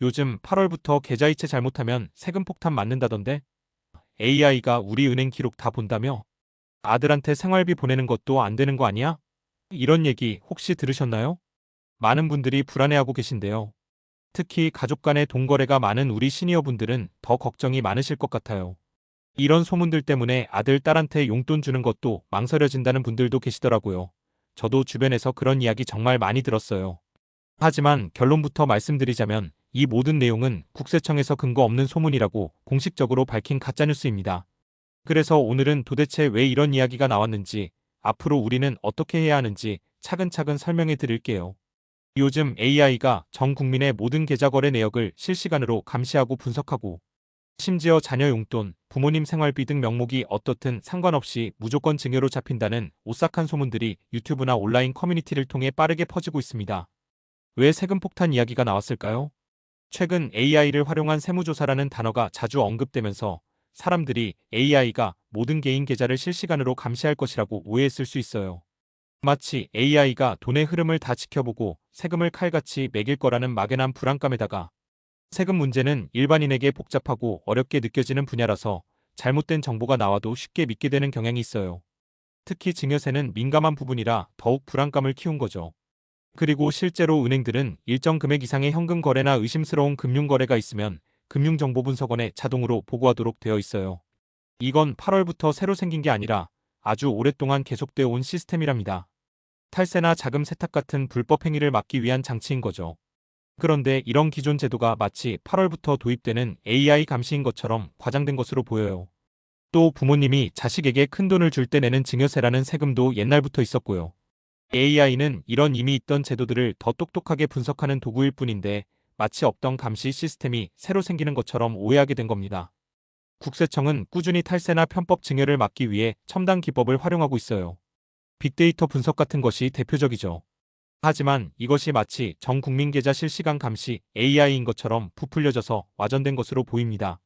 요즘 8월부터 계좌이체 잘못하면 세금 폭탄 맞는다던데? AI가 우리 은행 기록 다 본다며? 아들한테 생활비 보내는 것도 안 되는 거 아니야? 이런 얘기 혹시 들으셨나요? 많은 분들이 불안해하고 계신데요. 특히 가족 간의 돈거래가 많은 우리 시니어분들은 더 걱정이 많으실 것 같아요. 이런 소문들 때문에 아들, 딸한테 용돈 주는 것도 망설여진다는 분들도 계시더라고요. 저도 주변에서 그런 이야기 정말 많이 들었어요. 하지만 결론부터 말씀드리자면 이 모든 내용은 국세청에서 근거 없는 소문이라고 공식적으로 밝힌 가짜뉴스입니다. 그래서 오늘은 도대체 왜 이런 이야기가 나왔는지, 앞으로 우리는 어떻게 해야 하는지 차근차근 설명해 드릴게요. 요즘 AI가 전 국민의 모든 계좌 거래 내역을 실시간으로 감시하고 분석하고, 심지어 자녀 용돈, 부모님 생활비 등 명목이 어떻든 상관없이 무조건 증여로 잡힌다는 오싹한 소문들이 유튜브나 온라인 커뮤니티를 통해 빠르게 퍼지고 있습니다. 왜 세금 폭탄 이야기가 나왔을까요? 최근 AI를 활용한 세무조사라는 단어가 자주 언급되면서 사람들이 AI가 모든 개인 계좌를 실시간으로 감시할 것이라고 오해했을 수 있어요. 마치 AI가 돈의 흐름을 다 지켜보고 세금을 칼같이 매길 거라는 막연한 불안감에다가, 세금 문제는 일반인에게 복잡하고 어렵게 느껴지는 분야라서 잘못된 정보가 나와도 쉽게 믿게 되는 경향이 있어요. 특히 증여세는 민감한 부분이라 더욱 불안감을 키운 거죠. 그리고 실제로 은행들은 일정 금액 이상의 현금 거래나 의심스러운 금융 거래가 있으면 금융정보분석원에 자동으로 보고하도록 되어 있어요. 이건 8월부터 새로 생긴 게 아니라 아주 오랫동안 계속되어 온 시스템이랍니다. 탈세나 자금 세탁 같은 불법 행위를 막기 위한 장치인 거죠. 그런데 이런 기존 제도가 마치 8월부터 도입되는 AI 감시인 것처럼 과장된 것으로 보여요. 또 부모님이 자식에게 큰돈을 줄 때 내는 증여세라는 세금도 옛날부터 있었고요. AI는 이런 이미 있던 제도들을 더 똑똑하게 분석하는 도구일 뿐인데, 마치 없던 감시 시스템이 새로 생기는 것처럼 오해하게 된 겁니다. 국세청은 꾸준히 탈세나 편법 증여를 막기 위해 첨단 기법을 활용하고 있어요. 빅데이터 분석 같은 것이 대표적이죠. 하지만 이것이 마치 전 국민 계좌 실시간 감시 AI인 것처럼 부풀려져서 와전된 것으로 보입니다.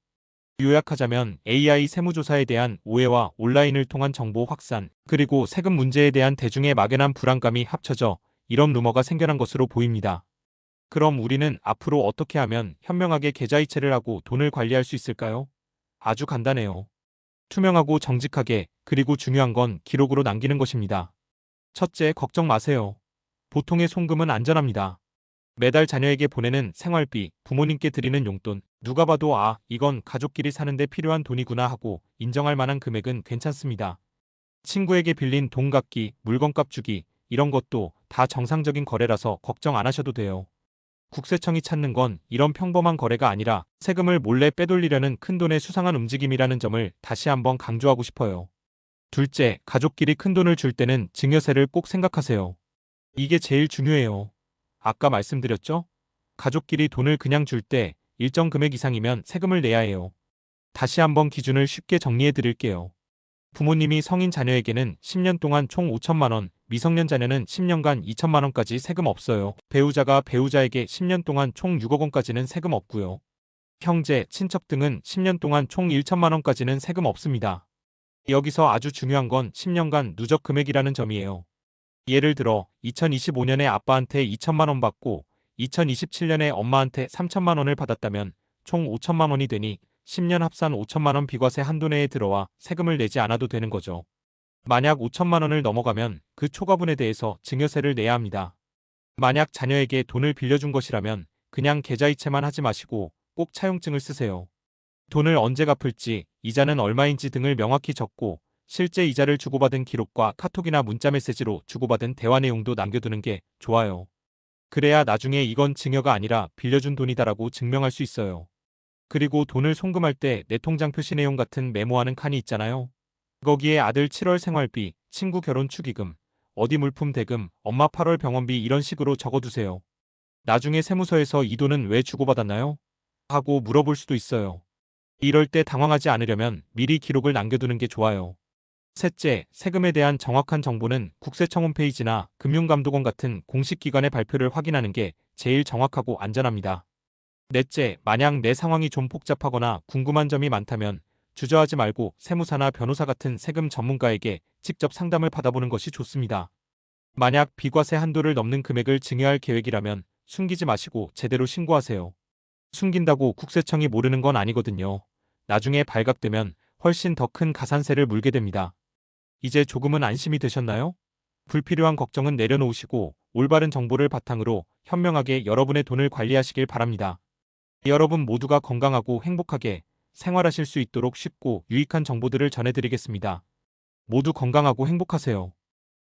요약하자면 AI 세무조사에 대한 오해와 온라인을 통한 정보 확산, 그리고 세금 문제에 대한 대중의 막연한 불안감이 합쳐져 이런 루머가 생겨난 것으로 보입니다. 그럼 우리는 앞으로 어떻게 하면 현명하게 계좌이체를 하고 돈을 관리할 수 있을까요? 아주 간단해요. 투명하고 정직하게, 그리고 중요한 건 기록으로 남기는 것입니다. 첫째, 걱정 마세요. 보통의 송금은 안전합니다. 매달 자녀에게 보내는 생활비, 부모님께 드리는 용돈, 누가 봐도 이건 가족끼리 사는데 필요한 돈이구나 하고 인정할 만한 금액은 괜찮습니다. 친구에게 빌린 돈 갚기, 물건값 주기, 이런 것도 다 정상적인 거래라서 걱정 안 하셔도 돼요. 국세청이 찾는 건 이런 평범한 거래가 아니라 세금을 몰래 빼돌리려는 큰돈의 수상한 움직임이라는 점을 다시 한번 강조하고 싶어요. 둘째, 가족끼리 큰돈을 줄 때는 증여세를 꼭 생각하세요. 이게 제일 중요해요. 아까 말씀드렸죠? 가족끼리 돈을 그냥 줄 때 일정 금액 이상이면 세금을 내야 해요. 다시 한번 기준을 쉽게 정리해 드릴게요. 부모님이 성인 자녀에게는 10년 동안 총 5천만 원, 미성년 자녀는 10년간 2천만 원까지 세금 없어요. 배우자가 배우자에게 10년 동안 총 6억 원까지는 세금 없고요. 형제, 친척 등은 10년 동안 총 1천만 원까지는 세금 없습니다. 여기서 아주 중요한 건 10년간 누적 금액이라는 점이에요. 예를 들어 2025년에 아빠한테 2천만 원 받고 2027년에 엄마한테 3천만 원을 받았다면 총 5천만 원이 되니 10년 합산 5천만 원 비과세 한도 내에 들어와 세금을 내지 않아도 되는 거죠. 만약 5천만 원을 넘어가면 그 초과분에 대해서 증여세를 내야 합니다. 만약 자녀에게 돈을 빌려준 것이라면 그냥 계좌이체만 하지 마시고 꼭 차용증을 쓰세요. 돈을 언제 갚을지, 이자는 얼마인지 등을 명확히 적고 실제 이자를 주고받은 기록과 카톡이나 문자 메시지로 주고받은 대화 내용도 남겨두는 게 좋아요. 그래야 나중에 이건 증여가 아니라 빌려준 돈이다라고 증명할 수 있어요. 그리고 돈을 송금할 때 내 통장 표시 내용 같은 메모하는 칸이 있잖아요. 거기에 아들 7월 생활비, 친구 결혼 축의금, 어디 물품 대금, 엄마 8월 병원비 이런 식으로 적어두세요. 나중에 세무서에서 이 돈은 왜 주고받았나요? 하고 물어볼 수도 있어요. 이럴 때 당황하지 않으려면 미리 기록을 남겨두는 게 좋아요. 셋째, 세금에 대한 정확한 정보는 국세청 홈페이지나 금융감독원 같은 공식 기관의 발표를 확인하는 게 제일 정확하고 안전합니다. 넷째, 만약 내 상황이 좀 복잡하거나 궁금한 점이 많다면 주저하지 말고 세무사나 변호사 같은 세금 전문가에게 직접 상담을 받아보는 것이 좋습니다. 만약 비과세 한도를 넘는 금액을 증여할 계획이라면 숨기지 마시고 제대로 신고하세요. 숨긴다고 국세청이 모르는 건 아니거든요. 나중에 발각되면 훨씬 더 큰 가산세를 물게 됩니다. 이제 조금은 안심이 되셨나요? 불필요한 걱정은 내려놓으시고 올바른 정보를 바탕으로 현명하게 여러분의 돈을 관리하시길 바랍니다. 여러분 모두가 건강하고 행복하게 생활하실 수 있도록 쉽고 유익한 정보들을 전해드리겠습니다. 모두 건강하고 행복하세요.